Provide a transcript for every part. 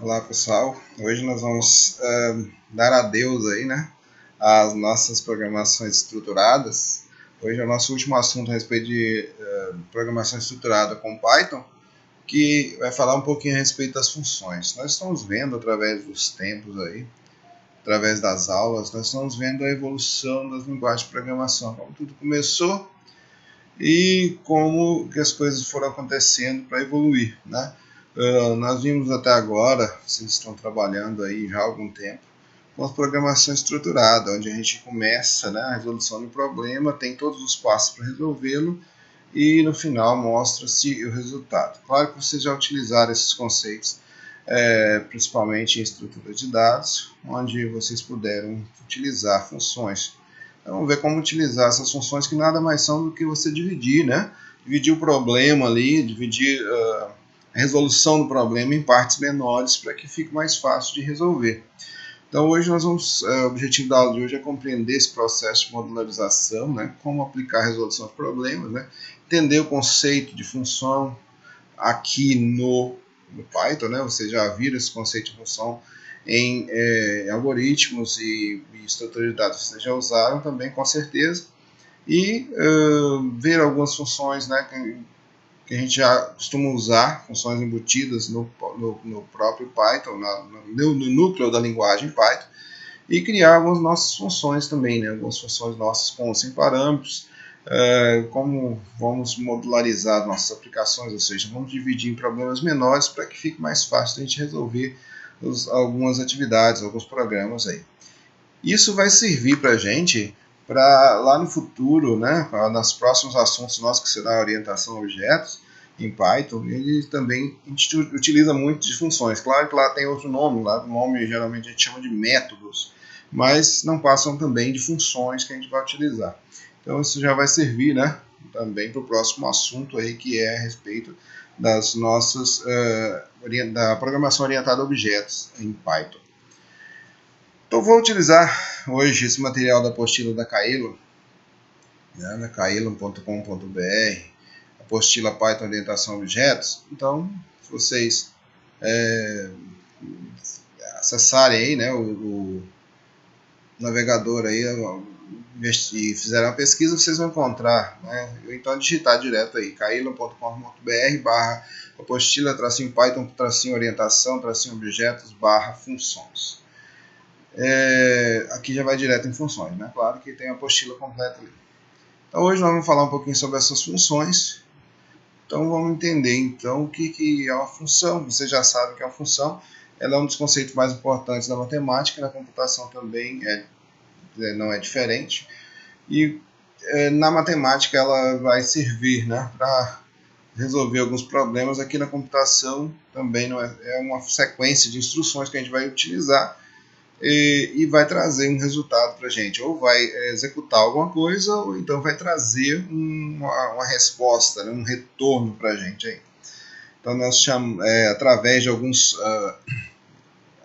Olá pessoal, hoje nós vamos dar adeus aí, né, às nossas programações estruturadas. Hoje é o nosso último assunto a respeito de programação estruturada com Python, que vai falar um pouquinho a respeito das funções. Nós estamos vendo através dos tempos aí, através das aulas, nós estamos vendo a evolução das linguagens de programação, como tudo começou e como que as coisas foram acontecendo para evoluir, né? Nós vimos até agora, vocês estão trabalhando aí já há algum tempo, com a programação estruturada, onde a gente começa, né, a resolução do problema, tem todos os passos para resolvê-lo e no final mostra-se o resultado. Claro que vocês já utilizaram esses conceitos, principalmente em estrutura de dados, onde vocês puderam utilizar funções. Então, vamos ver como utilizar essas funções que nada mais são do que você dividir, né? Dividir o problema ali, dividir a resolução do problema em partes menores para que fique mais fácil de resolver. Então hoje nós vamos, o objetivo da aula de hoje é compreender esse processo de modularização, né? Como aplicar a resolução de problemas, né? Entender o conceito de função aqui no Python, né? Vocês já viram esse conceito de função em algoritmos e estrutura de dados, vocês já usaram também com certeza, e ver algumas funções, né, que a gente já costuma usar, funções embutidas no próprio Python, no núcleo da linguagem Python, e criar algumas nossas funções também, né, algumas funções nossas com sem parâmetros, como vamos modularizar nossas aplicações, ou seja, vamos dividir em problemas menores para que fique mais fácil a gente resolver algumas atividades, alguns programas aí. Isso vai servir para a gente para lá no futuro, né, nos próximos assuntos nossos, que será a orientação a objetos em Python, ele também a gente utiliza muito de funções. Claro que lá tem outro nome, lá o nome geralmente a gente chama de métodos, mas não passam também de funções que a gente vai utilizar. Então isso já vai servir, né, também para o próximo assunto aí, que é a respeito das nossas da programação orientada a objetos em Python. Então vou utilizar hoje esse material da apostila da Caelo, né, na caelo.com.br, apostila Python Orientação a Objetos. Então, se vocês acessarem aí, né, o navegador aí e fizerem uma pesquisa, vocês vão encontrar, né, então digitar direto aí, caelo.com.br apostila Python orientação objetos funções. Aqui já vai direto em funções, né? Claro que tem a apostila completa ali. Então hoje nós vamos falar um pouquinho sobre essas funções. Então vamos entender então o que é uma função. Você já sabe que é uma função. Ela é um dos conceitos mais importantes da matemática, na computação também não é diferente. E na matemática ela vai servir, né, para resolver alguns problemas. Aqui na computação também não é uma sequência de instruções que a gente vai utilizar e vai trazer um resultado para a gente. Ou vai executar alguma coisa, ou então vai trazer uma resposta, né, um retorno para a gente. Aí. Então nós chamamos, através de alguns,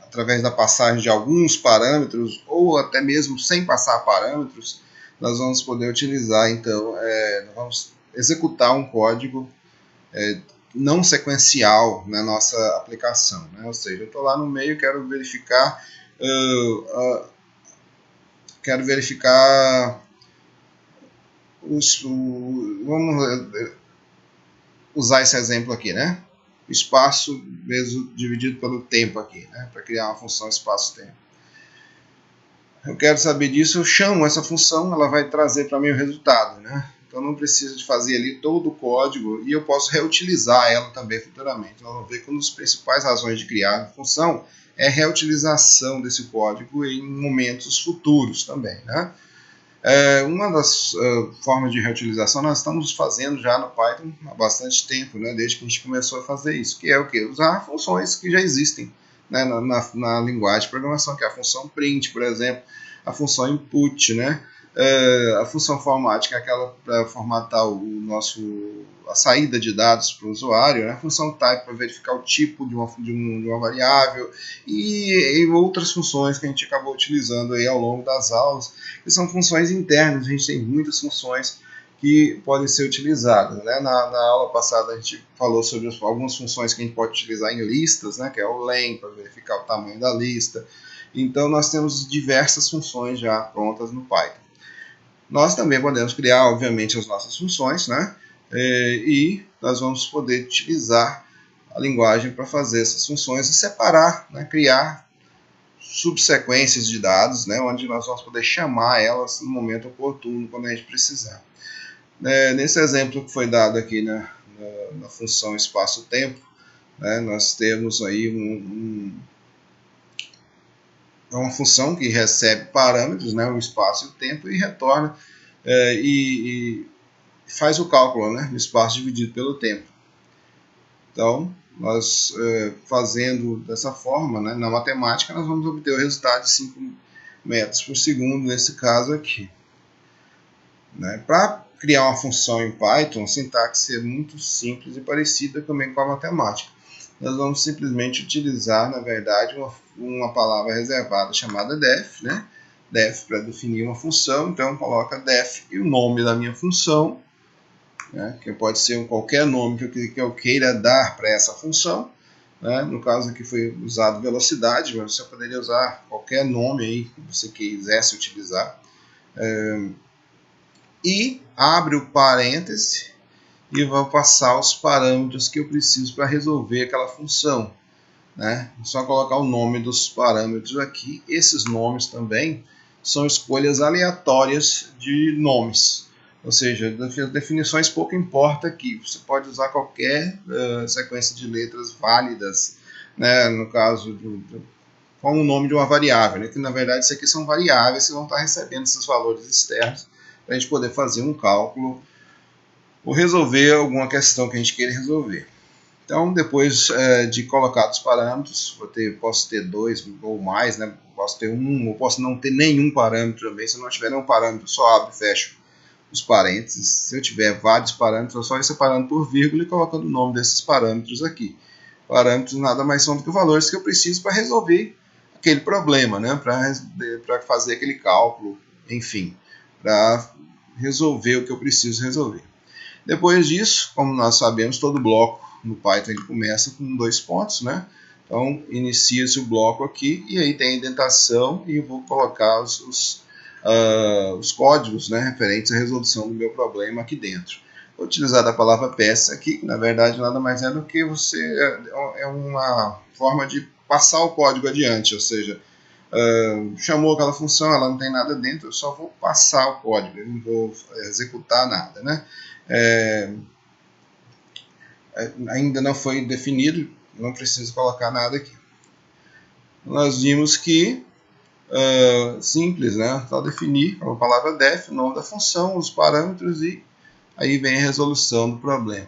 através da passagem de alguns parâmetros, ou até mesmo sem passar parâmetros, nós vamos poder utilizar, então, nós vamos executar um código não sequencial na nossa aplicação. Né? Ou seja, eu estou lá no meio, quero verificar vamos usar esse exemplo aqui, né? O espaço mesmo dividido pelo tempo aqui, né? Para criar uma função espaço-tempo. Eu quero saber disso, eu chamo essa função, ela vai trazer para mim o resultado, né? Então não preciso de fazer ali todo o código e eu posso reutilizar ela também futuramente. Então vamos ver que uma das principais razões de criar a função é a reutilização desse código em momentos futuros também, né? Uma das formas de reutilização nós estamos fazendo já no Python há bastante tempo, né, desde que a gente começou a fazer isso, que é o quê? Usar funções que já existem, né, na linguagem de programação, que é a função print, por exemplo, a função input, né, a função format, que é aquela para formatar a saída de dados para o usuário, né, a função type para verificar o tipo de uma variável e outras funções que a gente acabou utilizando aí ao longo das aulas, que são funções internas. A gente tem muitas funções que podem ser utilizadas, né? Na aula passada a gente falou sobre algumas funções que a gente pode utilizar em listas, né? Que é o len, para verificar o tamanho da lista. Então nós temos diversas funções já prontas no Python. Nós também podemos criar, obviamente, as nossas funções, né? E nós vamos poder utilizar a linguagem para fazer essas funções e separar, né? Criar subsequências de dados, né? Onde nós vamos poder chamar elas no momento oportuno, quando a gente precisar. Nesse exemplo que foi dado aqui na função espaço-tempo, né, nós temos aí uma função que recebe parâmetros, né, o espaço e o tempo, e retorna e faz o cálculo, né, do espaço dividido pelo tempo. Então, nós fazendo dessa forma, né, na matemática, nós vamos obter o resultado de 5 metros por segundo, nesse caso aqui. Né? Para criar uma função em Python, a sintaxe é muito simples e parecida também com a matemática. Nós vamos simplesmente utilizar, na verdade, uma palavra reservada chamada def, né? Def para definir uma função, então coloca def e o nome da minha função, né? Que pode ser qualquer nome que eu queira dar para essa função. Né? No caso aqui foi usado velocidade, mas você poderia usar qualquer nome aí que você quisesse utilizar. E abre o parêntese e vou passar os parâmetros que eu preciso para resolver aquela função. Né? Só colocar o nome dos parâmetros aqui. Esses nomes também são escolhas aleatórias de nomes. Ou seja, definições pouco importa aqui. Você pode usar qualquer sequência de letras válidas, né? No caso, como o nome de uma variável, né? Que na verdade isso aqui são variáveis que vão estar recebendo esses valores externos para a gente poder fazer um cálculo ou resolver alguma questão que a gente queira resolver. Então, depois de colocar os parâmetros, posso ter 2 ou mais, né? Posso ter um, ou posso não ter nenhum parâmetro também. Se eu não tiver nenhum parâmetro, só abro e fecho os parênteses. Se eu tiver vários parâmetros, eu só ir separando por vírgula e colocando o nome desses parâmetros aqui. Parâmetros nada mais são do que valores que eu preciso para resolver aquele problema, né? Para fazer aquele cálculo, enfim, para resolver o que eu preciso resolver. Depois disso, como nós sabemos, todo bloco no Python ele começa com 2 pontos, né? Então, inicia-se o bloco aqui e aí tem a indentação e eu vou colocar os códigos, né, referentes à resolução do meu problema aqui dentro. Vou utilizar a palavra peça aqui, que na verdade nada mais é do que é uma forma de passar o código adiante, ou seja, chamou aquela função, ela não tem nada dentro, eu só vou passar o código, eu não vou executar nada, né? Ainda não foi definido, não preciso colocar nada aqui. Nós vimos que simples, né? Só definir a palavra def, o nome da função, os parâmetros e aí vem a resolução do problema.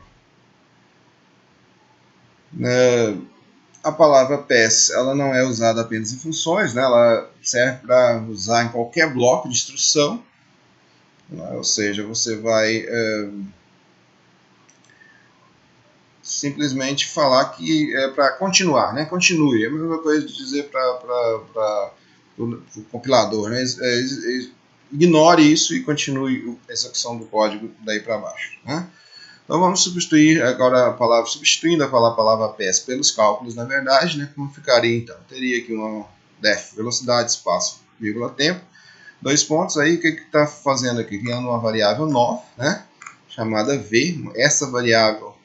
A palavra pass, ela não é usada apenas em funções, né? Ela serve para usar em qualquer bloco de instrução, né? Ou seja, você vai simplesmente falar que é para continuar, né? Continue. É a mesma coisa de dizer para o compilador, né? Ignore isso e continue a execução do código daí para baixo, né? Então vamos substituir agora a palavra, substituindo a palavra pass pelos cálculos, na verdade, né? Como ficaria então? Teria aqui uma def, velocidade, espaço, vírgula, tempo, 2 pontos. Aí o que está fazendo aqui? Criando uma variável nova, né? Chamada v. Essa variável,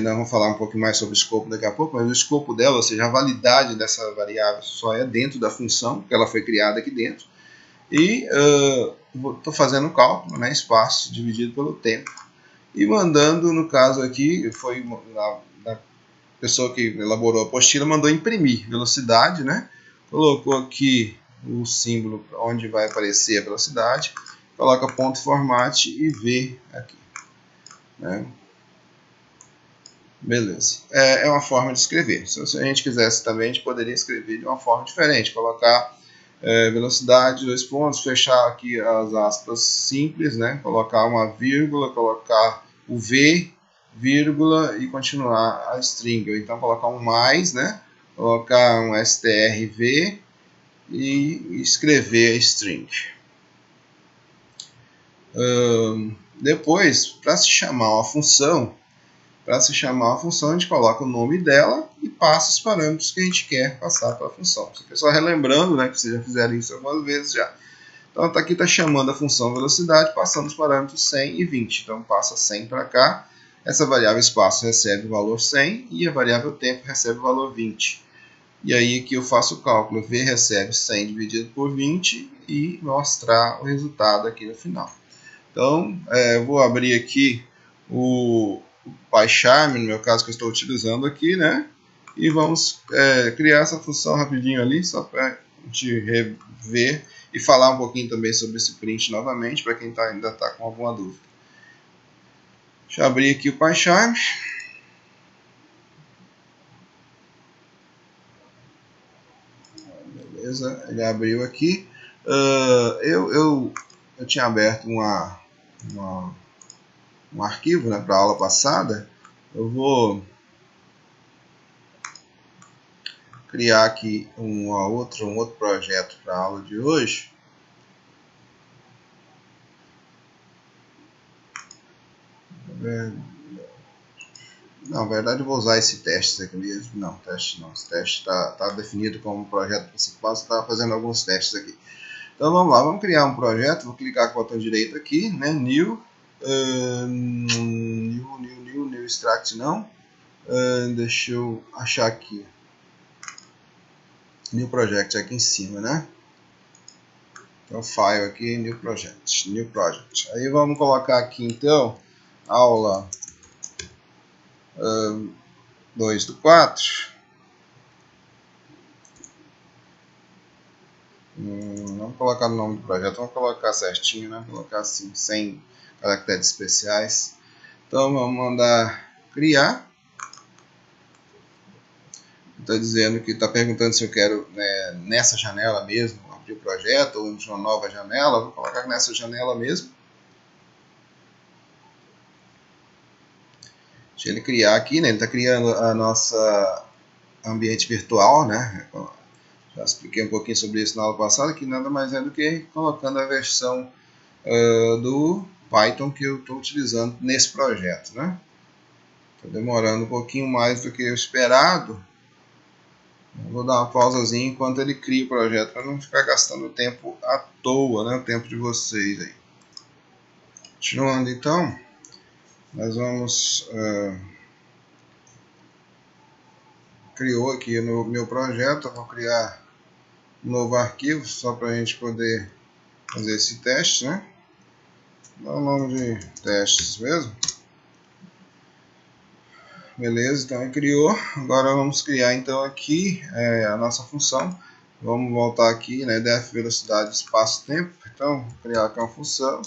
nós vamos falar um pouco mais sobre o escopo daqui a pouco, mas o escopo dela, ou seja, a validade dessa variável só é dentro da função, que ela foi criada aqui dentro. E estou fazendo um cálculo, né? Espaço dividido pelo tempo. E mandando, no caso aqui, foi a pessoa que elaborou a apostila, mandou imprimir velocidade, né? Colocou aqui o símbolo onde vai aparecer a velocidade, coloca ponto format e V aqui, né? Beleza. É uma forma de escrever. Se a gente quisesse também, a gente poderia escrever de uma forma diferente, colocar velocidade, 2 pontos, fechar aqui as aspas simples, né? Colocar uma vírgula, colocar o V, vírgula e continuar a string. Ou então colocar um mais, né? Colocar um strv e escrever a string. Depois, para se chamar uma função, a gente coloca o nome dela e passa os parâmetros que a gente quer passar para a função. Só relembrando, né, que vocês já fizeram isso algumas vezes já. Então aqui está chamando a função velocidade, passando os parâmetros 100 e 20. Então passa 100 para cá, essa variável espaço recebe o valor 100 e a variável tempo recebe o valor 20. E aí aqui eu faço o cálculo, V recebe 100 dividido por 20 e mostrar o resultado aqui no final. Então eu vou abrir aqui o PyCharm, no meu caso que eu estou utilizando aqui, né? E vamos criar essa função rapidinho ali, só para a gente rever e falar um pouquinho também sobre esse print novamente, para quem ainda está com alguma dúvida. Deixa eu abrir aqui o PyCharm. Beleza, ele abriu aqui. Eu tinha aberto um arquivo, né, para a aula passada. Eu vou criar aqui um outro projeto para a aula de hoje. Na verdade eu vou usar esse teste aqui mesmo. Não, teste não. Esse teste está definido como projeto principal. Você está fazendo alguns testes aqui. Então vamos lá, vamos criar um projeto. Vou clicar com o botão direito aqui, né? New extract não. Deixa eu achar aqui. New project aqui em cima, né? Então file aqui, new project. Aí vamos colocar aqui então aula 2/4. Vamos colocar o nome do projeto, vamos colocar certinho, né? Vou colocar assim, sem caracteres especiais. Então vamos mandar criar. Está dizendo que está perguntando se eu quero, né, nessa janela mesmo abrir o projeto ou em uma nova janela. Vou colocar nessa janela mesmo. Deixa ele criar aqui, né? Ele está criando a nossa ambiente virtual, né? Já expliquei um pouquinho sobre isso na aula passada, que nada mais é do que colocando a versão do Python que eu estou utilizando nesse projeto, né? Está demorando um pouquinho mais do que o esperado. Vou dar uma pausazinha enquanto ele cria o projeto, para não ficar gastando tempo à toa, né? O tempo de vocês aí. Continuando então, nós vamos... criou aqui no meu projeto, eu vou criar um novo arquivo, só para a gente poder fazer esse teste, né? Dá o nome de testes mesmo. Beleza, então ele criou. Agora vamos criar então aqui a nossa função. Vamos voltar aqui, né? Def velocidade espaço tempo. Então, vou criar aqui uma função.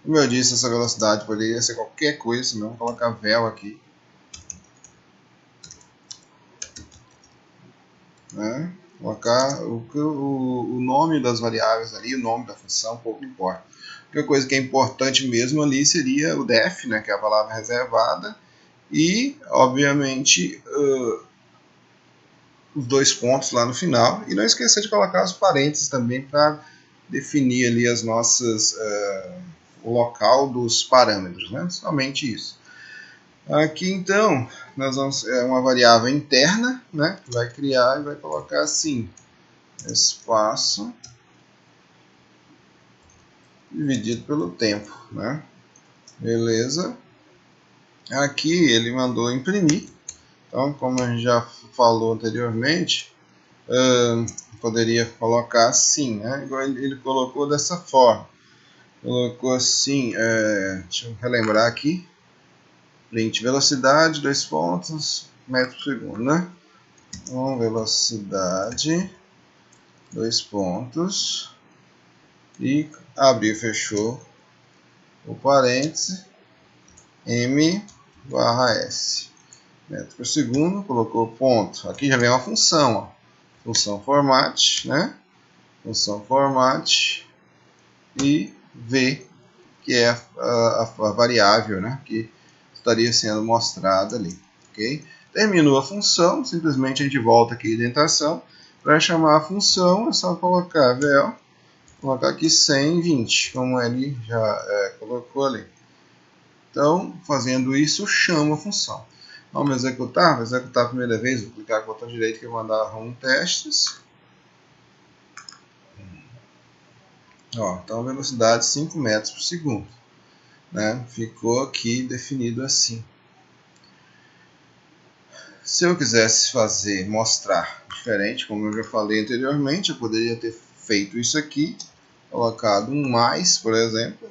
Como eu disse, essa velocidade poderia ser qualquer coisa, senão vou colocar vel aqui. Né? Colocar o nome das variáveis ali, o nome da função, pouco importa. A única coisa que é importante mesmo ali seria o def, né, que é a palavra reservada, e, obviamente, os dois pontos lá no final. E não esquecer de colocar os parênteses também para definir ali as nossas, o local dos parâmetros, né? Somente isso. Aqui então, nós vamos uma variável interna, né? Que vai criar e vai colocar assim, espaço dividido pelo tempo, né? Beleza. Aqui ele mandou imprimir. Então, como a gente já falou anteriormente, poderia colocar assim, né? Igual ele colocou dessa forma. Colocou assim, deixa eu relembrar aqui. Print velocidade, 2 pontos, metro por segundo, né? Então, velocidade, 2 pontos, e abriu e fechou o parêntese, m/s, metro por segundo, colocou ponto. Aqui já vem uma função, ó. Função format, né? Função format e v, que é a variável, né? Que estaria sendo mostrada ali, ok? Terminou a função, simplesmente a gente volta aqui à indentação. Para chamar a função é só colocar vel colocar aqui 120, como ele já colocou ali. Então, fazendo isso, chamo a função. Vamos executar? Vou executar a primeira vez, vou clicar com o botão direito que eu vou mandar Run testes. Ó, então, velocidade 5 metros por segundo. Né? Ficou aqui definido assim. Se eu quisesse mostrar diferente, como eu já falei anteriormente, eu poderia ter feito isso aqui, colocado um mais, por exemplo.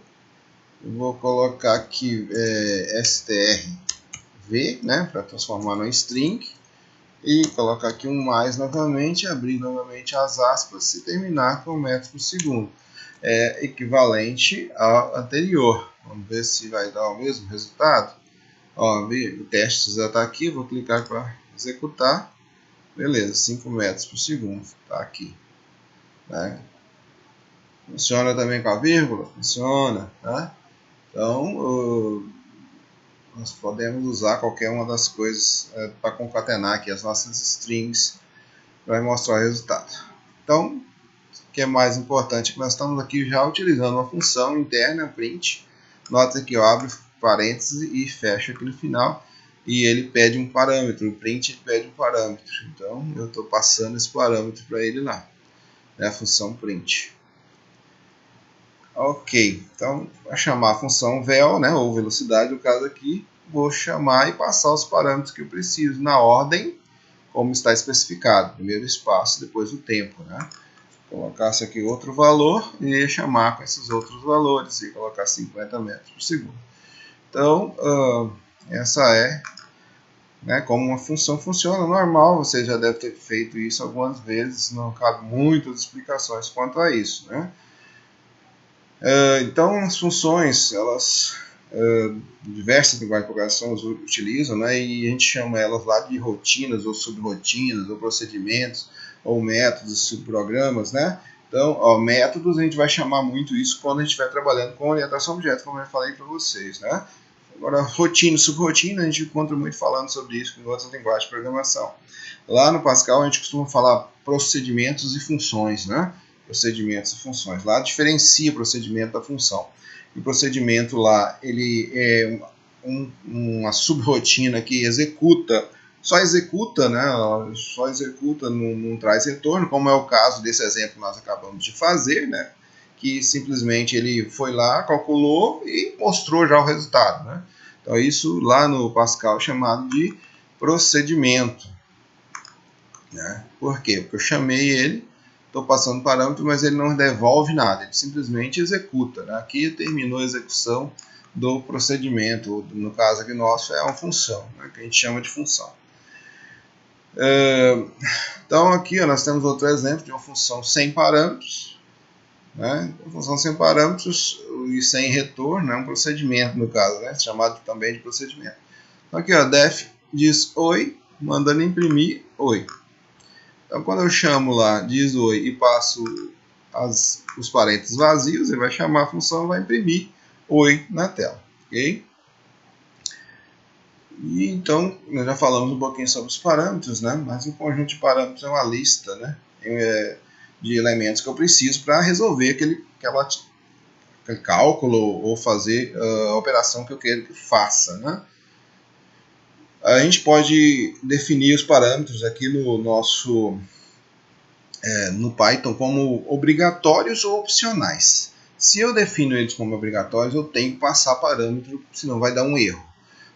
Eu vou colocar aqui strv, né, para transformar numa string, e colocar aqui um mais novamente, abrir novamente as aspas e terminar com metros por segundo. É equivalente ao anterior. Vamos ver se vai dar o mesmo resultado. Ó, o teste já está aqui, vou clicar para executar. Beleza, 5 metros por segundo, está aqui. Né? Funciona também com a vírgula? Funciona. Tá? Então, nós podemos usar qualquer uma das coisas para concatenar aqui as nossas strings para mostrar o resultado. Então, o que é mais importante é que nós estamos aqui já utilizando uma função interna, print. Nota que eu abro parênteses e fecho aqui no final. E ele pede um parâmetro, o print pede um parâmetro. Então, eu estou passando esse parâmetro para ele lá. É a função print. Ok, então, para chamar a função vel, né, ou velocidade, no caso aqui, vou chamar e passar os parâmetros que eu preciso na ordem, como está especificado. Primeiro espaço, depois o tempo. Né? Colocasse aqui outro valor e chamar com esses outros valores e colocar 50 metros por segundo. Então, essa é, né, como uma função funciona. Normal, você já deve ter feito isso algumas vezes, não cabe muitas explicações quanto a isso. Né? Então, as funções, elas, diversas linguagens de programação utilizam, né, e a gente chama elas lá de rotinas, ou subrotinas, ou procedimentos, ou métodos, subprogramas, né? Então, ó, métodos, a gente vai chamar muito isso quando a gente estiver trabalhando com orientação a objetos, como eu falei para vocês, né? Agora, rotina e subrotina, a gente encontra muito falando sobre isso em outras linguagens de programação. Lá no Pascal, a gente costuma falar procedimentos e funções, né? Procedimentos e funções. Lá diferencia o procedimento da função. E o procedimento lá, ele é uma subrotina que executa, só executa, né? Só executa, não traz retorno, como é o caso desse exemplo que nós acabamos de fazer, né? Que simplesmente ele foi lá, calculou e mostrou já o resultado, né? Então isso lá no Pascal é chamado de procedimento. Né? Por quê? Porque eu chamei ele, estou passando parâmetro, mas ele não devolve nada, ele simplesmente executa. Né? Aqui terminou a execução do procedimento, no caso aqui nosso é uma função, né? Que a gente chama de função. Então aqui nós temos outro exemplo de uma função sem parâmetros. Né? Uma função sem parâmetros e sem retorno é um procedimento no caso, né? Chamado também de procedimento. Então aqui ó, def diz oi, mandando imprimir oi. Então, quando eu chamo lá, diz oi e passo os parênteses vazios, ele vai chamar a função e vai imprimir oi na tela. Ok? E então, nós já falamos um pouquinho sobre os parâmetros, né? Mas um conjunto de parâmetros é uma lista, né? De elementos que eu preciso para resolver aquele cálculo ou fazer a operação que eu quero que faça, né? A gente pode definir os parâmetros aqui no nosso no Python como obrigatórios ou opcionais. Se eu defino eles como obrigatórios, eu tenho que passar parâmetro, senão vai dar um erro.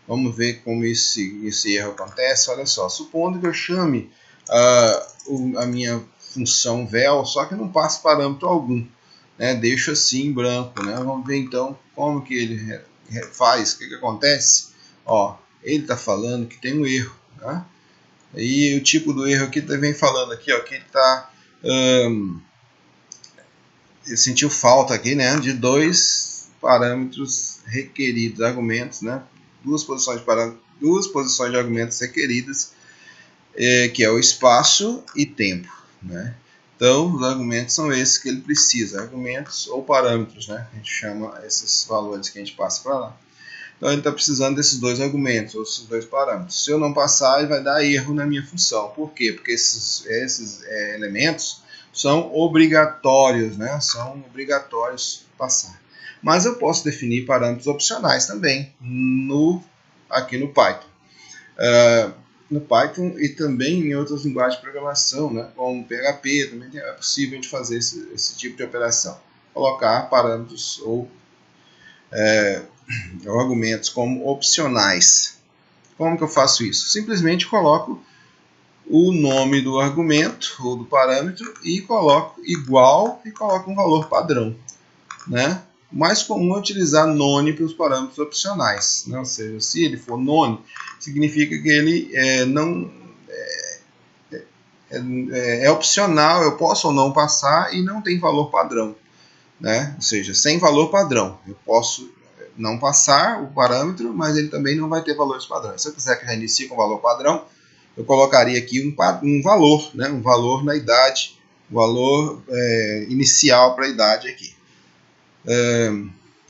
Vamos ver como esse erro acontece. Olha só, supondo que eu chame a minha função vel, só que não passo parâmetro algum, né? Deixo assim em branco, né? Vamos ver então como que ele faz, o que acontece. Ó, ele está falando que tem um erro, né? E o tipo do erro aqui vem falando aqui, ó, que ele está sentiu falta aqui, né, de dois parâmetros requeridos, argumentos, né, duas posições de argumentos requeridas, que é o espaço e tempo, né. Então, os argumentos são esses que ele precisa, argumentos ou parâmetros, né, a gente chama esses valores que a gente passa para lá. Então, ele está precisando desses dois argumentos, ou esses dois parâmetros. Se eu não passar, ele vai dar erro na minha função. Por quê? Porque esses elementos são obrigatórios, né? São obrigatórios passar. Mas eu posso definir parâmetros opcionais também aqui no Python. No Python e também em outras linguagens de programação, né? Como PHP, também é possível a gente fazer esse tipo de operação. Colocar parâmetros ou argumentos como opcionais. Como que eu faço isso? Simplesmente coloco o nome do argumento ou do parâmetro e coloco igual e coloco um valor padrão, né? O mais comum é utilizar none para os parâmetros opcionais, né? Ou seja, se ele for none, significa que ele é opcional, eu posso ou não passar e não tem valor padrão, né? Ou seja, sem valor padrão, eu posso não passar o parâmetro, mas ele também não vai ter valores padrões. Se eu quiser que já inicie com valor padrão, eu colocaria aqui um valor, né? Um valor na idade, um valor inicial para a idade aqui.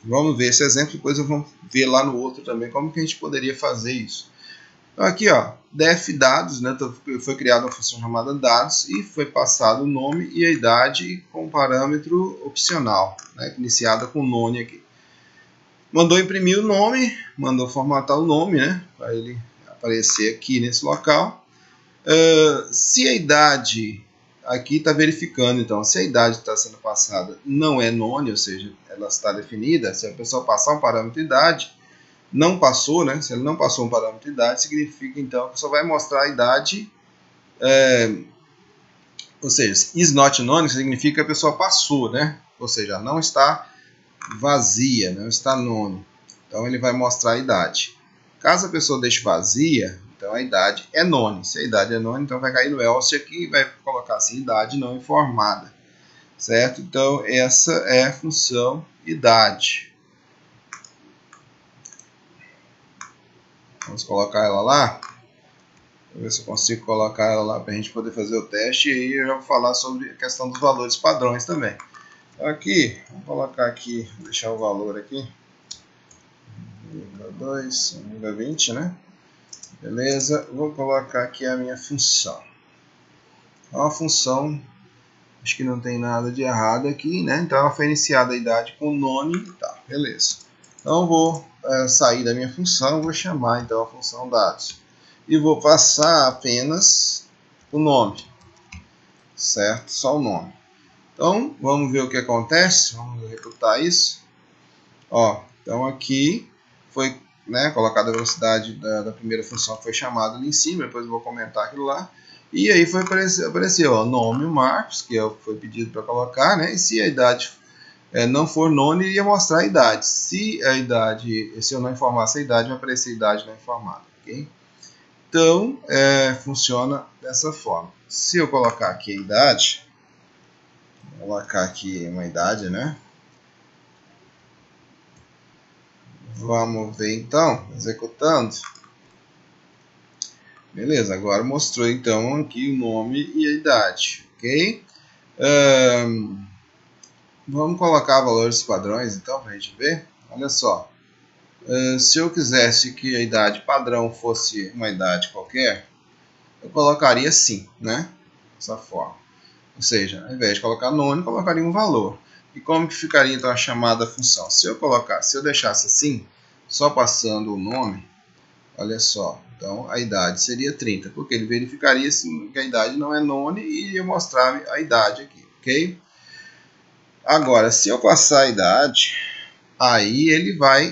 Vamos ver esse exemplo, depois vamos ver lá no outro também como que a gente poderia fazer isso. Então aqui, ó, def dados, né? Então, foi criada uma função chamada dados e foi passado o nome e a idade com parâmetro opcional, né? Iniciada com none aqui. Mandou imprimir o nome, mandou formatar o nome, né? Para ele aparecer aqui nesse local. Se a idade aqui está verificando, então, se a idade está sendo passada não é none, ou seja, ela está definida, se a pessoa passar um parâmetro de idade, não passou, né? Se ele não passou um parâmetro de idade, significa então que a pessoa vai mostrar a idade, ou seja, is not none significa que a pessoa passou, né? Ou seja, não está vazia, não está none. Então ele vai mostrar a idade. Caso a pessoa deixe vazia, então a idade é none. Se a idade é none, então vai cair no else aqui e vai colocar assim, idade não informada. Certo? Então essa é a função idade. Vamos colocar ela lá. Vou ver se eu consigo colocar ela lá para a gente poder fazer o teste. E aí eu já vou falar sobre a questão dos valores padrões também. Então aqui, vamos colocar aqui, deixar o valor aqui. 1,2, 1,20, né? Beleza, vou colocar aqui a minha função. Então, a função, acho que não tem nada de errado aqui, né? Então ela foi iniciada a idade com none, tá, beleza. Então vou sair da minha função, vou chamar então a função dados. E vou passar apenas o nome, certo? Só o nome. Então vamos ver o que acontece, vamos executar isso. Ó, então aqui foi colocada a velocidade da primeira função que foi chamada ali em cima, depois eu vou comentar aquilo lá. E aí apareceu ó, nome Marcos, que foi pedido para colocar, né? E se a idade não for none, iria mostrar a idade. Se eu não informasse a idade, vai aparecer a idade não informada, ok? Então, funciona dessa forma. Se eu colocar aqui a idade, vou colocar aqui uma idade, né? Vamos ver então, executando. Beleza, agora mostrou então aqui o nome e a idade, ok? Vamos colocar valores padrões então para a gente ver. Olha só, se eu quisesse que a idade padrão fosse uma idade qualquer, eu colocaria assim, né? Dessa forma. Ou seja, ao invés de colocar nome, colocaria um valor. E como que ficaria então a chamada função? Se eu deixasse assim, só passando o nome, olha só, então a idade seria 30, porque ele verificaria assim, que a idade não é none e iria mostrar a idade aqui, ok? Agora, se eu passar a idade, aí ele vai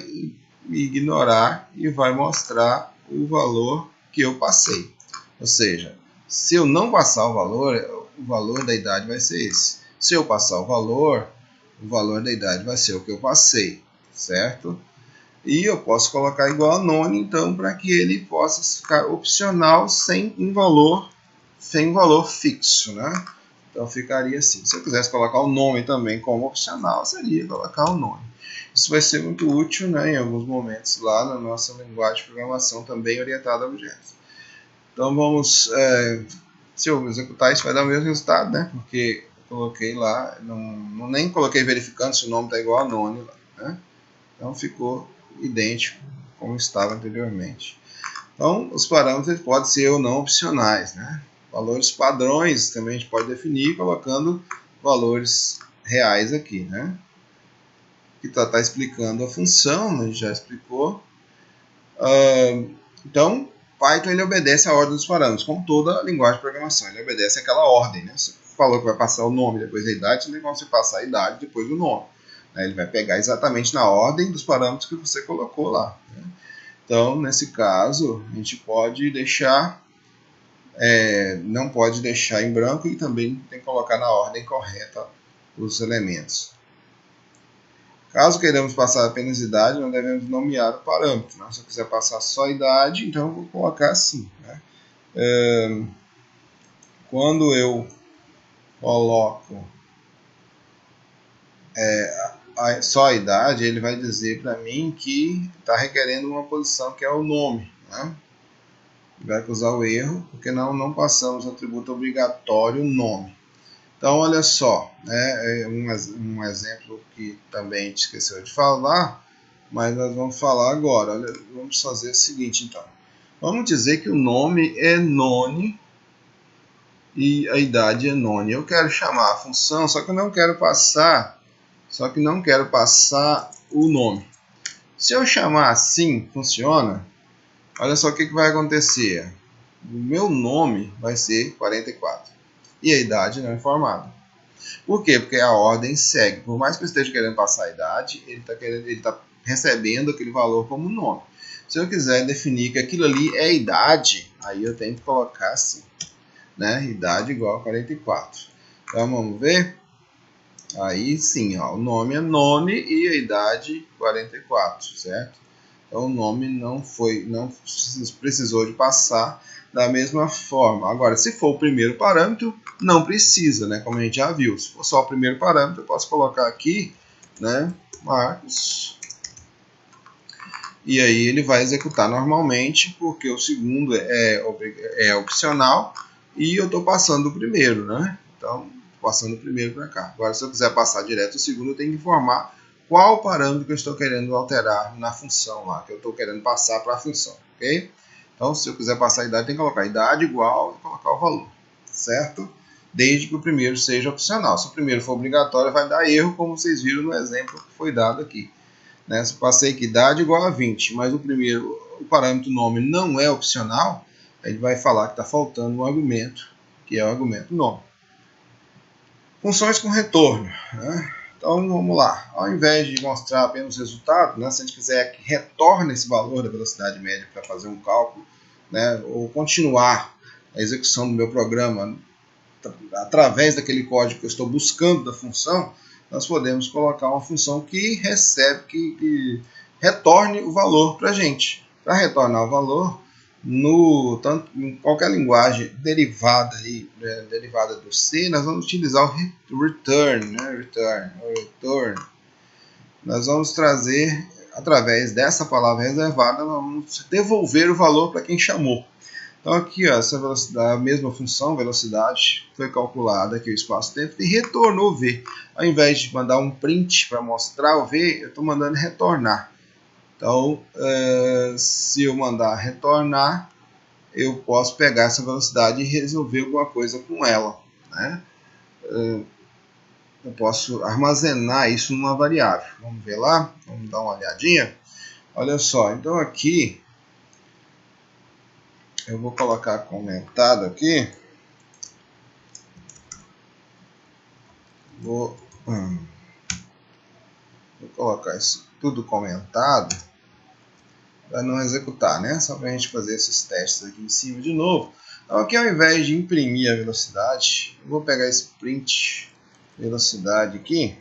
me ignorar e vai mostrar o valor que eu passei. Ou seja, se eu não passar o valor da idade vai ser esse. Se eu passar o valor da idade vai ser o que eu passei, certo? E eu posso colocar igual a none, então, para que ele possa ficar opcional sem um valor fixo, né? Então ficaria assim. Se eu quisesse colocar o nome também como opcional, seria colocar o nome. Isso vai ser muito útil, né, em alguns momentos lá na nossa linguagem de programação também orientada a objetos. Então vamos, se eu executar isso vai dar o mesmo resultado, né? Porque eu coloquei lá, nem coloquei verificando se o nome está igual a none lá, né? Então ficou idêntico como estava anteriormente. Então os parâmetros podem ser ou não opcionais, né? Valores padrões também a gente pode definir colocando valores reais aqui, né? Que está explicando a função, a gente já explicou. Então, Python ele obedece a ordem dos parâmetros, como toda linguagem de programação. Ele obedece aquela ordem, né? Você falou que vai passar o nome depois a idade, não tem como você passar a idade depois do nome. Ele vai pegar exatamente na ordem dos parâmetros que você colocou lá, né? Então, nesse caso, a gente pode deixar, não pode deixar em branco e também tem que colocar na ordem correta os elementos. Caso queiramos passar apenas idade, não devemos nomear o parâmetro, né? Se eu quiser passar só idade, então eu vou colocar assim, né? Quando eu coloco só a idade, ele vai dizer para mim que está requerendo uma posição que é o nome, né? Vai acusar o erro, porque não passamos o atributo obrigatório nome. Então, olha só, né, um exemplo que também a gente esqueceu de falar, mas nós vamos falar agora. Olha, vamos fazer o seguinte, então. Vamos dizer que o nome é none e a idade é none. Eu quero chamar a função, só que eu não quero passar o nome. Se eu chamar assim, funciona? Olha só o que vai acontecer. O meu nome vai ser 44. E a idade não é informada. Por quê? Porque a ordem segue. Por mais que eu esteja querendo passar a idade, ele está recebendo aquele valor como nome. Se eu quiser definir que aquilo ali é idade, aí eu tenho que colocar assim, né? Idade igual a 44. Então vamos ver? Aí sim, ó, o nome é nome e a idade 44, certo? Então o nome não precisou de passar da mesma forma. Agora, se for o primeiro parâmetro, não precisa, né? Como a gente já viu. Se for só o primeiro parâmetro, eu posso colocar aqui, né? Marcos. E aí ele vai executar normalmente, porque o segundo é opcional e eu estou passando o primeiro, né? Então, passando o primeiro para cá. Agora, se eu quiser passar direto o segundo, eu tenho que informar qual parâmetro que eu estou querendo alterar na função lá, que eu estou querendo passar para a função, ok? Então, se eu quiser passar a idade, tem que colocar idade igual e colocar o valor, certo? Desde que o primeiro seja opcional. Se o primeiro for obrigatório, vai dar erro, como vocês viram no exemplo que foi dado aqui, né? Se eu passei que idade igual a 20, mas o parâmetro nome não é opcional, ele vai falar que está faltando um argumento, que é o argumento nome. Funções com retorno, né? Então vamos lá, ao invés de mostrar apenas o resultado, né, se a gente quiser que retorne esse valor da velocidade média para fazer um cálculo, né, ou continuar a execução do meu programa através daquele código que eu estou buscando da função, nós podemos colocar uma função que que retorne o valor para a gente. Para retornar o valor, em qualquer linguagem derivada do C, nós vamos utilizar o return, né? Return. Nós vamos trazer, através dessa palavra reservada, nós vamos devolver o valor para quem chamou. Então aqui, ó, essa velocidade, a mesma função, velocidade, foi calculada aqui o espaço-tempo e retornou V. Ao invés de mandar um print para mostrar o V, eu estou mandando retornar. Então, se eu mandar retornar, eu posso pegar essa velocidade e resolver alguma coisa com ela, né? Eu posso armazenar isso numa variável. Vamos ver lá? Vamos dar uma olhadinha? Olha só, então aqui eu vou colocar comentado aqui. Vou colocar isso tudo comentado para não executar, né? Só para a gente fazer esses testes aqui em cima de novo. Então aqui, ao invés de imprimir a velocidade, eu vou pegar esse print velocidade aqui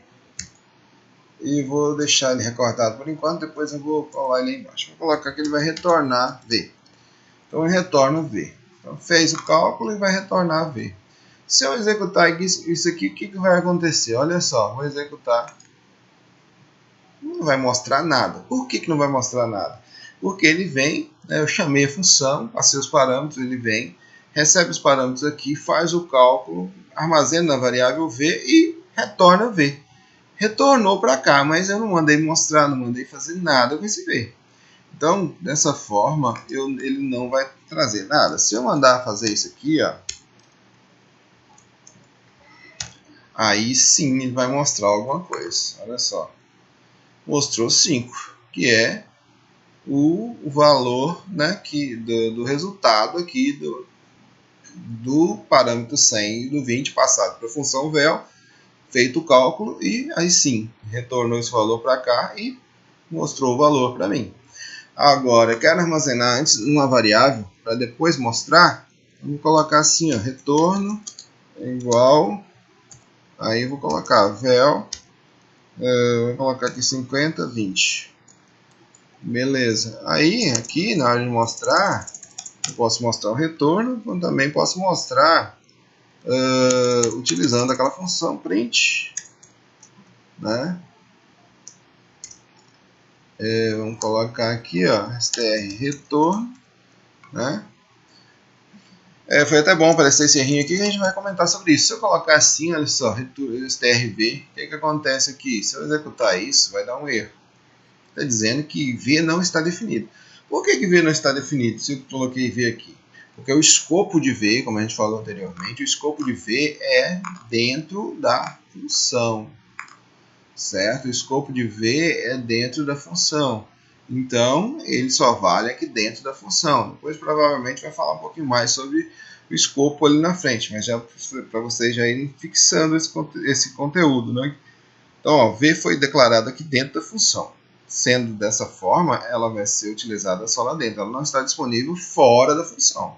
e vou deixar ele recortado por enquanto, depois eu vou colar ele aí embaixo. Vou colocar que ele vai retornar V. Então ele retorna V. Então fez o cálculo e vai retornar V. Se eu executar isso aqui, o que vai acontecer? Olha só, vou executar. Não vai mostrar nada. Por que não vai mostrar nada? Porque ele vem, né, eu chamei a função, passei os parâmetros, ele vem, recebe os parâmetros aqui, faz o cálculo, armazena na variável V e retorna V. Retornou para cá, mas eu não mandei mostrar, não mandei fazer nada com esse V. Então, dessa forma, ele não vai trazer nada. Se eu mandar fazer isso aqui, ó, aí sim ele vai mostrar alguma coisa. Olha só, mostrou 5, que é o valor, né, do resultado aqui do parâmetro 100 e do 20 passado para a função vel, feito o cálculo, e aí sim retornou esse valor para cá e mostrou o valor para mim. Agora, eu quero armazenar antes uma variável para depois mostrar. Vou colocar assim, ó, retorno igual, aí vou colocar vel, vou colocar aqui 50, 20. Beleza. Aí, aqui, na hora de mostrar, eu posso mostrar o retorno, como também posso mostrar utilizando aquela função print, né? Vamos colocar aqui, ó, str retorno, né? Foi até bom aparecer esse errinho aqui que a gente vai comentar sobre isso. Se eu colocar assim, olha só, strv, o que acontece aqui? Se eu executar isso, vai dar um erro. Está dizendo que v não está definido. Por que v não está definido se eu coloquei v aqui? Porque o escopo de v, como a gente falou anteriormente, o escopo de v é dentro da função, certo? O escopo de v é dentro da função. Então, ele só vale aqui dentro da função. Depois, provavelmente, vai falar um pouquinho mais sobre o escopo ali na frente, mas já para vocês já irem fixando esse conteúdo, né? Então, ó, v foi declarado aqui dentro da função. Sendo dessa forma, ela vai ser utilizada só lá dentro. Ela não está disponível fora da função.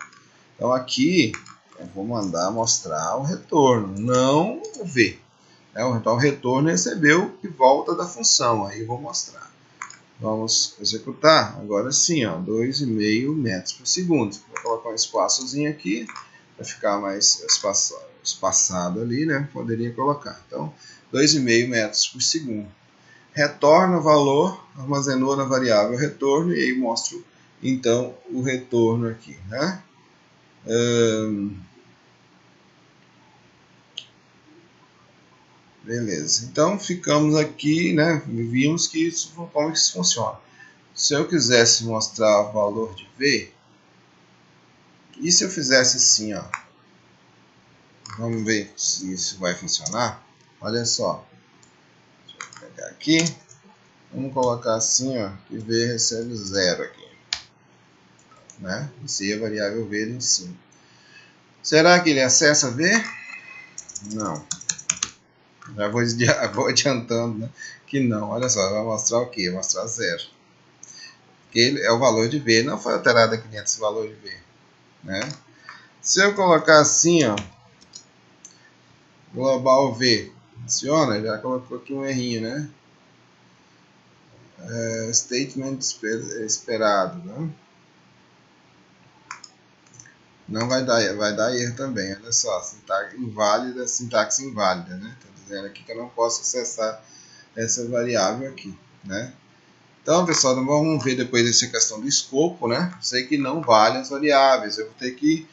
Então, aqui, eu vou mandar mostrar o retorno, não o v. Então, o retorno recebeu de volta da função. Aí eu vou mostrar. Vamos executar. Agora sim, 2,5 metros por segundo. Vou colocar um espaçozinho aqui para ficar mais espaçado ali, né? Poderia colocar. Então, 2,5 metros por segundo. Retorna o valor, armazenou na variável retorno e aí mostro então o retorno aqui, né? Beleza. Então ficamos aqui, né? Vimos que como isso funciona. Se eu quisesse mostrar o valor de v, e se eu fizesse assim, ó, vamos ver se isso vai funcionar. Olha só, deixa eu pegar aqui, vamos colocar assim, ó, que v recebe 0 aqui, né? Se a variável v em cima. Será que ele acessa v? Não. Já vou adiantando, né, que não. Olha só, vai mostrar o quê? Vai mostrar 0. Que ele é o valor de v, não foi alterado aqui dentro esse valor de v, né? Se eu colocar assim, ó, global v, funciona, já colocou aqui um errinho, né? Statement esperado, né? Não vai dar erro também, olha só, sintaxe inválida, né? Está dizendo aqui que eu não posso acessar essa variável aqui, né? Então, pessoal, vamos ver depois essa questão do escopo, né? Sei que não vale as variáveis, eu vou ter que...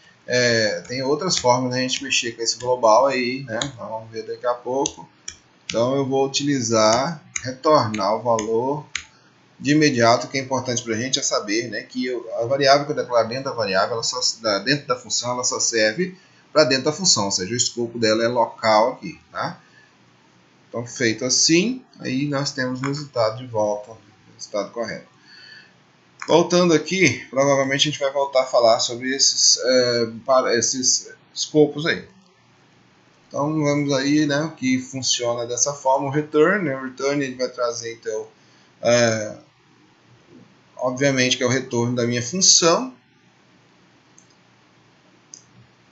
tem outras formas de a gente mexer com esse global aí, né? Vamos ver daqui a pouco. Então, eu vou utilizar, retornar o valor de imediato. O que é importante para a gente é saber, né, que a variável que eu declaro dentro da variável, dentro da função, ela só serve para dentro da função, ou seja, o escopo dela é local aqui, tá? Então, feito assim, aí nós temos o resultado de volta, o resultado correto. Voltando aqui, provavelmente a gente vai voltar a falar sobre esses escopos aí. Então, vamos aí, né, que funciona dessa forma, o return, né? O return ele vai trazer, então, obviamente que é o retorno da minha função.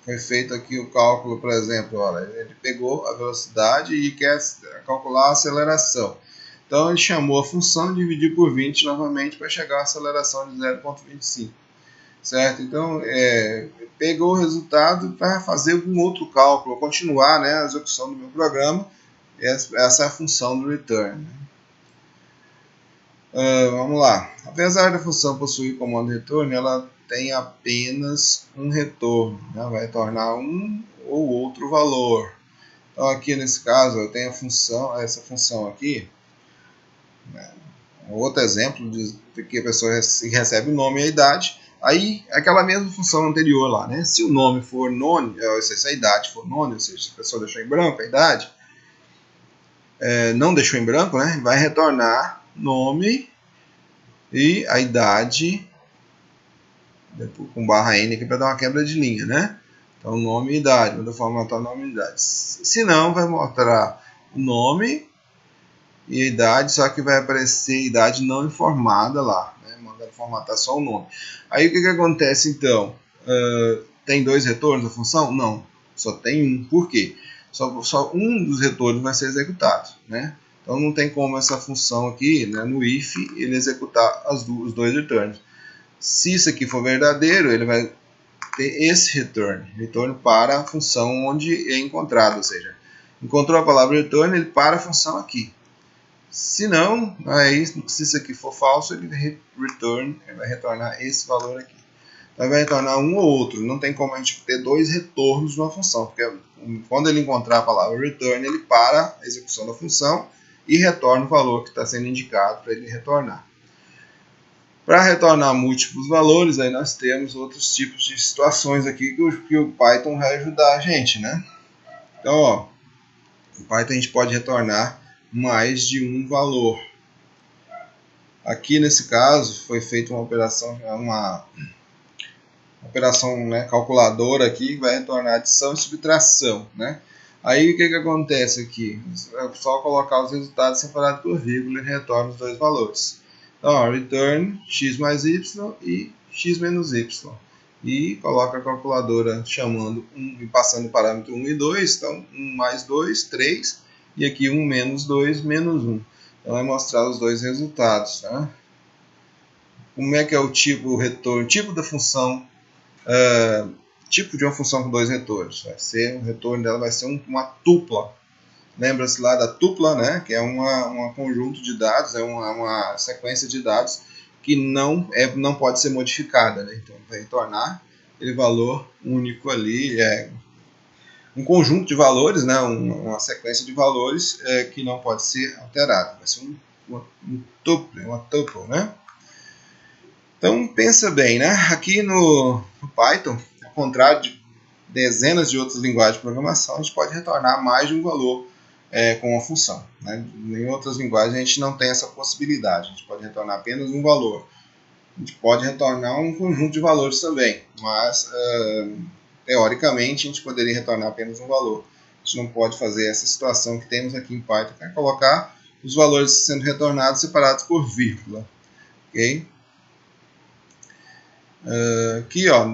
Foi feito aqui o cálculo, por exemplo, olha, ele pegou a velocidade e quer calcular a aceleração. Então ele chamou a função, dividiu por 20 novamente para chegar à aceleração de 0,25. Certo? Então pegou o resultado para fazer algum outro cálculo, continuar, né, a execução do meu programa. Essa é a função do return. Vamos lá. Apesar da função possuir comando retorno, ela tem apenas um retorno, né? Vai retornar um ou outro valor. Então aqui nesse caso eu tenho essa função aqui, né? Outro exemplo de que a pessoa recebe o nome e a idade. Aí aquela mesma função anterior lá, né? Se o nome for none, se a idade for none, ou seja, se a pessoa deixou em branco a idade, não deixou em branco, né? Vai retornar nome e a idade, com barra N aqui para dar uma quebra de linha, né? Então, nome e idade, vou formatar nome e idade. Se não, vai mostrar o nome e a idade, só que vai aparecer idade não informada lá, né? Mandando formatar só o nome. Aí o que acontece então? Tem dois retornos da função? Não, só tem um. Por quê? Só um dos retornos vai ser executado, né? Então não tem como essa função aqui, né, no if, ele executar os dois returns. Se isso aqui for verdadeiro, ele vai ter esse retorno para a função onde é encontrado, ou seja, encontrou a palavra return, ele para a função aqui. Se não, aí, se isso aqui for falso, ele vai retornar esse valor aqui. Então vai retornar um ou outro, não tem como a gente ter dois retornos numa função, porque quando ele encontrar a palavra return, ele para a execução da função e retorna o valor que está sendo indicado para ele retornar. Para retornar múltiplos valores, aí nós temos outros tipos de situações aqui que o Python vai ajudar a gente, né? Então, ó, no Python a gente pode retornar mais de um valor. Aqui nesse caso foi feita uma operação, né, calculadora aqui, que vai retornar adição e subtração, né? Aí o que acontece aqui? É só colocar os resultados separados por vírgula e retorna os dois valores. Então, ó, return x mais y e x menos y. E coloca a calculadora chamando e passando o parâmetro 1 e 2. Então, 1 mais 2, 3. E aqui 1 menos 2, menos 1. Então, vai mostrar os dois resultados. Tá? Como é que é o tipo, o retorno, tipo da função, tipo de uma função com dois retornos? Vai ser, o retorno dela vai ser uma tupla. Lembra-se lá da tupla, né? Que é um conjunto de dados, é uma sequência de dados que não pode ser modificada. Né? Então, vai retornar aquele valor único ali, um conjunto de valores, né? Uma sequência de valores que não pode ser alterada. Vai ser uma tuple, né? Então, pensa bem, né? Aqui no Python, ao contrário de dezenas de outras linguagens de programação, a gente pode retornar mais de um valor com uma função. Né? Em outras linguagens a gente não tem essa possibilidade, a gente pode retornar apenas um valor. A gente pode retornar um conjunto de valores também, mas teoricamente a gente poderia retornar apenas um valor. A gente não pode fazer essa situação que temos aqui em Python, que é colocar os valores sendo retornados separados por vírgula. Okay? Aqui, ó,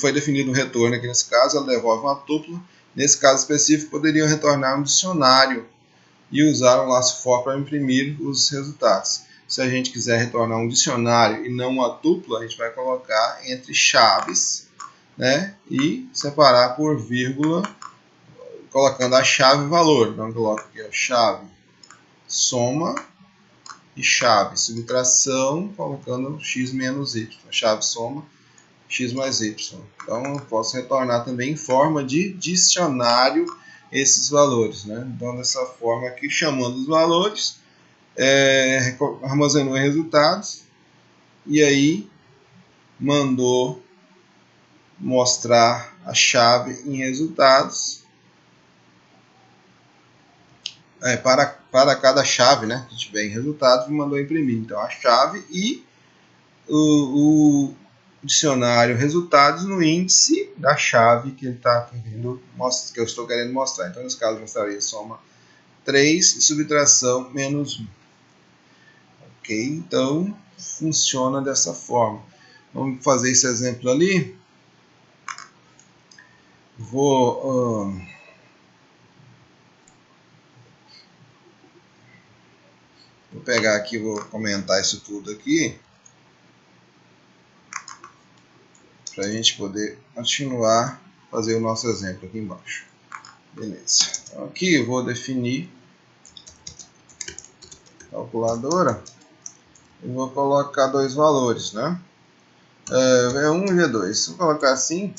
foi definido um retorno aqui nesse caso, ela devolve uma tupla. Nesse caso específico, poderiam retornar um dicionário e usar um laço for para imprimir os resultados. Se a gente quiser retornar um dicionário e não uma tupla, a gente vai colocar entre chaves, né, e separar por vírgula, colocando a chave valor. Então, eu coloco aqui a chave soma e chave subtração, colocando x menos y. A chave soma x mais y. Então, eu posso retornar também em forma de dicionário esses valores. Né? Então, dessa forma aqui, chamando os valores, armazenou resultados e aí mandou mostrar a chave em resultados para cada chave, né, que tiver em resultados, mandou imprimir. Então, a chave e o dicionário resultados no índice da chave que que eu estou querendo mostrar. Então, nesse caso, eu mostraria soma 3 e subtração menos 1. Ok? Então, funciona dessa forma. Vamos fazer esse exemplo ali. Vou pegar aqui, vou comentar isso tudo aqui, para a gente poder continuar fazer o nosso exemplo aqui embaixo. Beleza. Então, aqui eu vou definir calculadora e vou colocar dois valores, né? V1 e V2. Se eu colocar assim,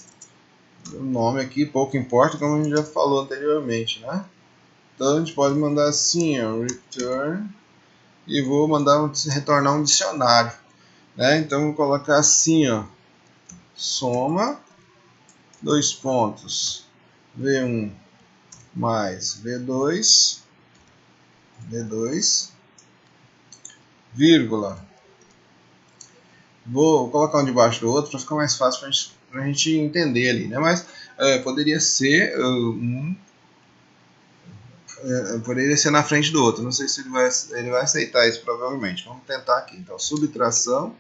o nome aqui pouco importa, como a gente já falou anteriormente, né? Então a gente pode mandar assim, ó, return, e vou retornar um dicionário, né? Então vou colocar assim, ó, soma, dois pontos, V1 mais V2, vírgula. Vou colocar um debaixo do outro para ficar mais fácil para a gente entender ali, né? Mas poderia ser poderia ser na frente do outro. Não sei se ele vai aceitar isso, provavelmente. Vamos tentar aqui. Então, subtração.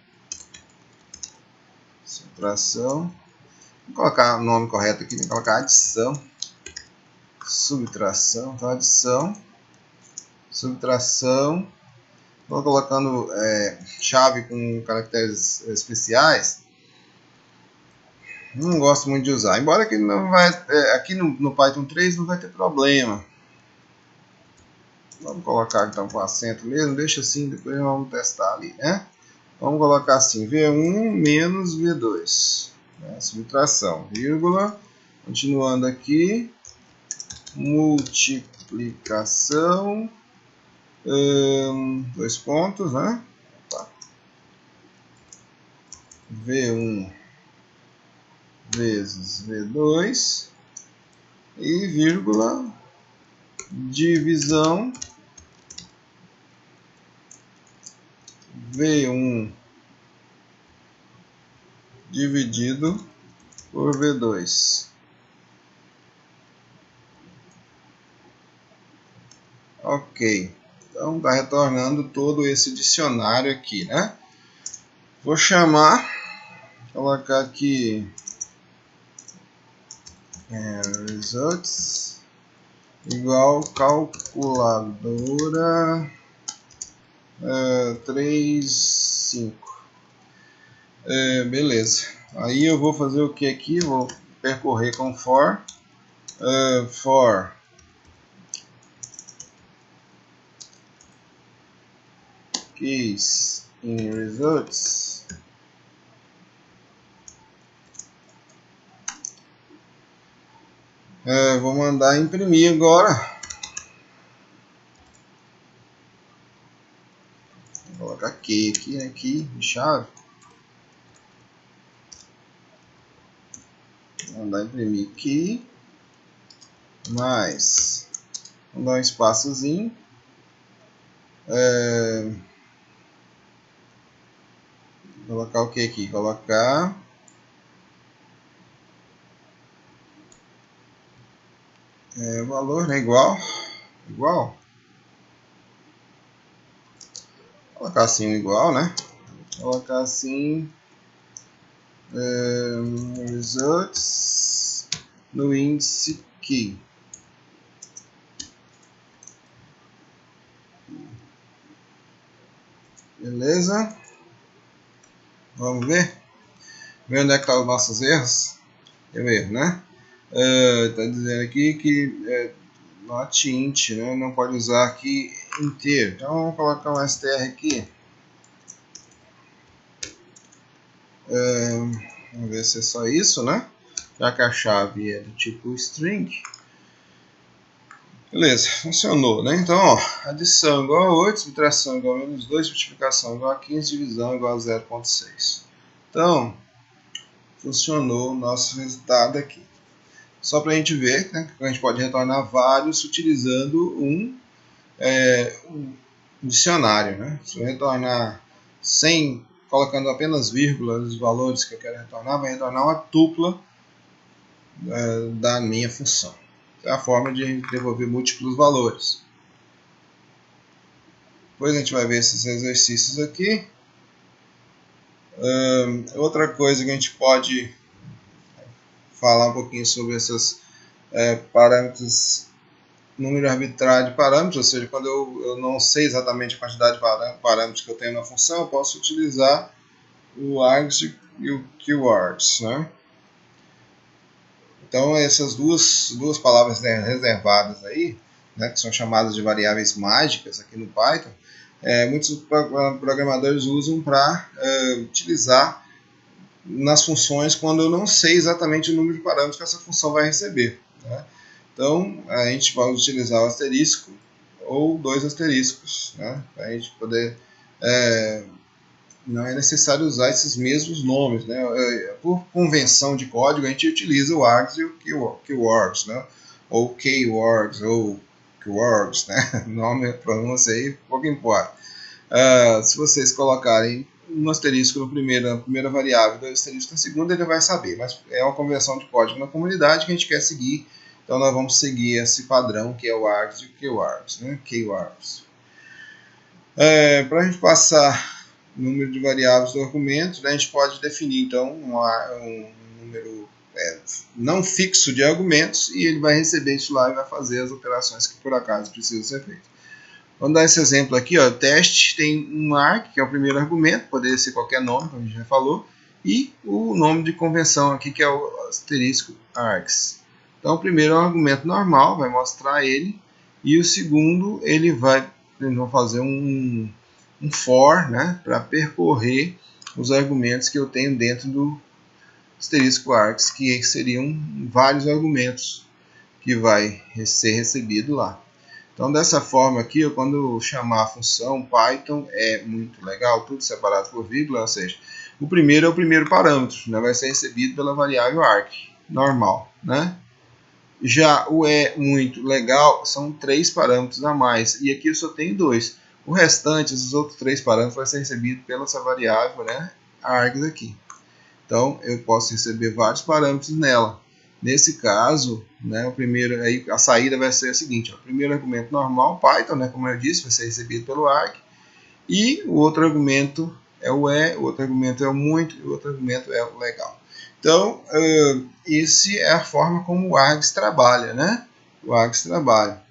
Vou colocar o nome correto aqui, vou colocar adição. Subtração, então adição. Subtração. Estou colocando chave com caracteres especiais. Não gosto muito de usar. Embora que não vai, aqui no Python 3 não vai ter problema. Vamos colocar então com acento mesmo. Deixa assim, depois vamos testar ali, né? Vamos colocar assim, V1 menos V2. Né? Subtração, vírgula. Continuando aqui. Multiplicação. 2 pontos, né? Tá. V1 vezes V2 e vírgula, divisão V1 dividido por V2. Ok, então está retornando todo esse dicionário aqui, né? Vou chamar, colocar aqui results igual calculadora 3, 5. Beleza. Aí eu vou fazer o que aqui? Vou percorrer com for. For case in results. Vou mandar imprimir agora. Vou colocar aqui de chave. Vou mandar imprimir aqui. Mais. Vou dar um espaçozinho. Colocar o que aqui? Colocar o valor, né? Igual. Colocar assim igual, né? Colocar assim results no índice key. Beleza? Vamos ver? Ver onde é que estão os nossos erros? Tem um erro, né? Está dizendo aqui que not int, né? Não pode usar aqui inteiro. Então vamos colocar um str aqui. Vamos ver se é só isso, né? Já que a chave é do tipo string. Beleza, funcionou, né? Então, ó, adição igual a 8, subtração igual a menos 2, multiplicação igual a 15, divisão igual a 0,6. Então, funcionou o nosso resultado aqui. Só para a gente ver, né, que a gente pode retornar vários utilizando um dicionário, né? Se eu retornar sem, colocando apenas vírgulas, os valores que eu quero retornar, vai retornar uma tupla da minha função. É a forma de devolver múltiplos valores. Depois a gente vai ver esses exercícios aqui. Outra coisa que a gente pode falar um pouquinho sobre esses parâmetros, número arbitrário de parâmetros, ou seja, quando eu não sei exatamente a quantidade de parâmetros que eu tenho na função, eu posso utilizar o args e o keywords, né? Então essas duas palavras reservadas aí, né, que são chamadas de variáveis mágicas aqui no Python, muitos programadores usam para utilizar nas funções quando eu não sei exatamente o número de parâmetros que essa função vai receber, né? Então a gente vai utilizar o asterisco ou 2 asteriscos, né, para a gente poder não é necessário usar esses mesmos nomes, né? Por convenção de código, a gente utiliza o args e o keywords, né? ou keywords, ou keywords, né? Nome, pronúncia aí, pouco importa. Se vocês colocarem um asterisco na primeira variável e 2 asteriscos na segunda, ele vai saber. Mas é uma conversão de código na comunidade que a gente quer seguir. Então nós vamos seguir esse padrão que é o args e o keywords, né? Keywords. Para a gente passar o número de variáveis do argumento, né, a gente pode definir então um número não fixo de argumentos e ele vai receber isso lá e vai fazer as operações que por acaso precisam ser feitas. Vamos dar esse exemplo aqui, ó, teste tem um arg, que é o primeiro argumento, poderia ser qualquer nome, como a gente já falou, e o nome de convenção aqui, que é o asterisco args. Então o primeiro é um argumento normal, vai mostrar ele, e o segundo eles vão fazer um for, né, para percorrer os argumentos que eu tenho dentro do asterisco args, que seriam vários argumentos que vai ser recebido lá. Então, dessa forma aqui, quando eu chamar a função Python, é muito legal, tudo separado por vírgula, ou seja, o primeiro é o primeiro parâmetro, né, vai ser recebido pela variável arg, normal, né? Já o é muito legal, são 3 parâmetros a mais, e aqui eu só tenho 2. O restante, esses outros 3 parâmetros, vai ser recebido pela essa variável, né, args aqui. Então, eu posso receber vários parâmetros nela. Nesse caso, né, aí a saída vai ser a seguinte: ó, o primeiro argumento normal, Python, né, como eu disse, vai ser recebido pelo arg, e o outro argumento é o o outro argumento é o muito, e o outro argumento é o legal. Então, essa é a forma como o args trabalha, né? O args trabalha.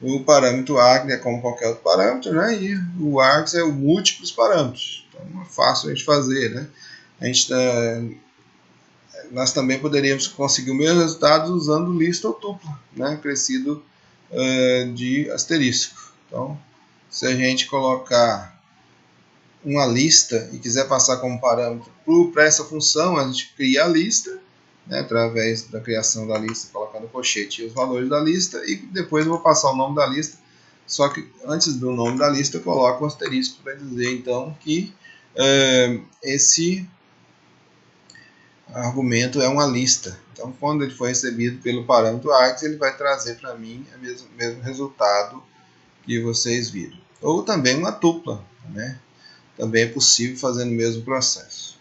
O parâmetro arg é como qualquer outro parâmetro, né? E o args é o múltiplos parâmetros. Então, é fácil a gente fazer, né? Nós também poderíamos conseguir o mesmo resultado usando lista ou tupla, né, crescido de asterisco. Então, se a gente colocar uma lista e quiser passar como parâmetro para essa função, a gente cria a lista, né, através da criação da lista, colocando o colchete e os valores da lista, e depois eu vou passar o nome da lista, só que antes do nome da lista eu coloco um asterisco para dizer então que esse argumento é uma lista. Então, quando ele for recebido pelo parâmetro args, ele vai trazer para mim o mesmo resultado que vocês viram. Ou também uma tupla, né? Também é possível fazendo o mesmo processo.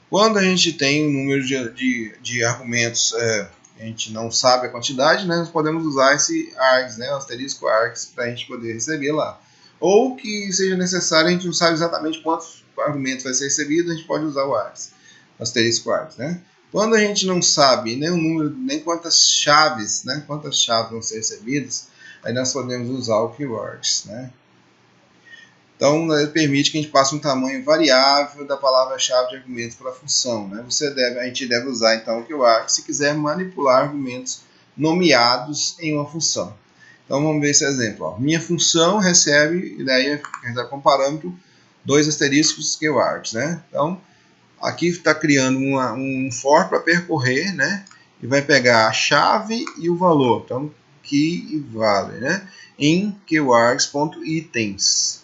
Quando a gente tem um número de argumentos, a gente não sabe a quantidade, né? Nós podemos usar esse args, né? O asterisco args, para a gente poder receber lá. Ou que seja necessário, a gente não sabe exatamente quantos argumentos vai ser recebido, a gente pode usar o args, asterisco args, né? Quando a gente não sabe nem o número, nem quantas chaves, né? Quantas chaves vão ser recebidas, aí nós podemos usar o keywords, né? Então, ele permite que a gente passe um tamanho variável da palavra-chave de argumentos para a função, né? A gente deve usar então o keyword se quiser manipular argumentos nomeados em uma função. Então vamos ver esse exemplo. Ó. Minha função recebe, e daí recebe como parâmetro 2 asteriscos keywords, né? Então aqui está criando um for para percorrer, né? E vai pegar a chave e o valor. Então key e value, né? Em keywords.itens.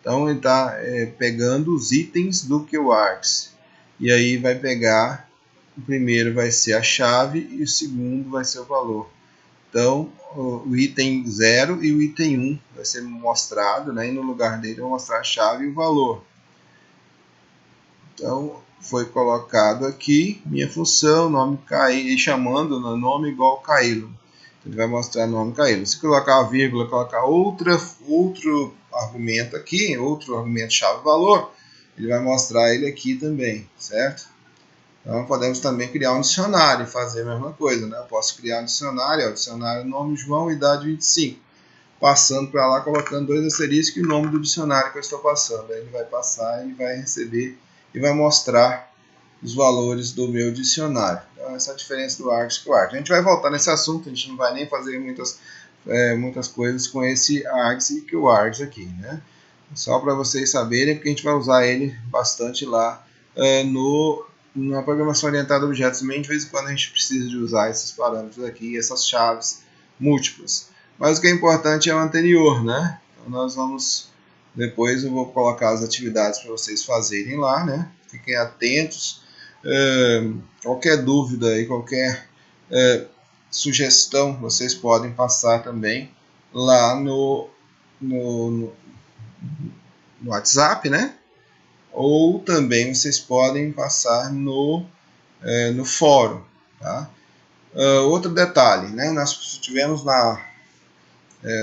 Então ele está pegando os itens do keywords. E aí vai pegar, o primeiro vai ser a chave e o segundo vai ser o valor. Então o item 0 e o item 1 vai ser mostrado, né? E no lugar dele eu vou mostrar a chave e o valor. Então foi colocado aqui minha função, nome Caílo, chamando no nome igual Caílo. Ele vai mostrar o nome Caílo. Se colocar a vírgula, colocar outro argumento aqui, outro argumento chave valor, ele vai mostrar ele aqui também, certo? Então podemos também criar um dicionário e fazer a mesma coisa, né? Eu posso criar um dicionário, ó, dicionário nome João, idade 25, passando para lá, colocando 2 asteriscos e o nome do dicionário que eu estou passando. Aí ele vai passar, ele vai receber e vai mostrar os valores do meu dicionário. Então essa é a diferença do args com o args. A gente vai voltar nesse assunto, a gente não vai nem fazer muitas coisas com esse args e que o args aqui, né? Só para vocês saberem, porque a gente vai usar ele bastante lá na programação orientada a objetos. Também de vez em quando a gente precisa de usar esses parâmetros aqui, essas chaves múltiplas. Mas o que é importante é o anterior, né? Então nós vamos, depois eu vou colocar as atividades para vocês fazerem lá, né? Fiquem atentos Qualquer dúvida e qualquer sugestão vocês podem passar também lá no WhatsApp, né? Ou também vocês podem passar no fórum, tá? Outro detalhe, né? Nós tivemos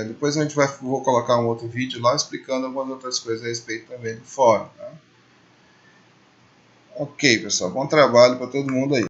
depois vou colocar um outro vídeo lá explicando algumas outras coisas a respeito também do fórum, tá? Ok, pessoal, bom trabalho para todo mundo aí.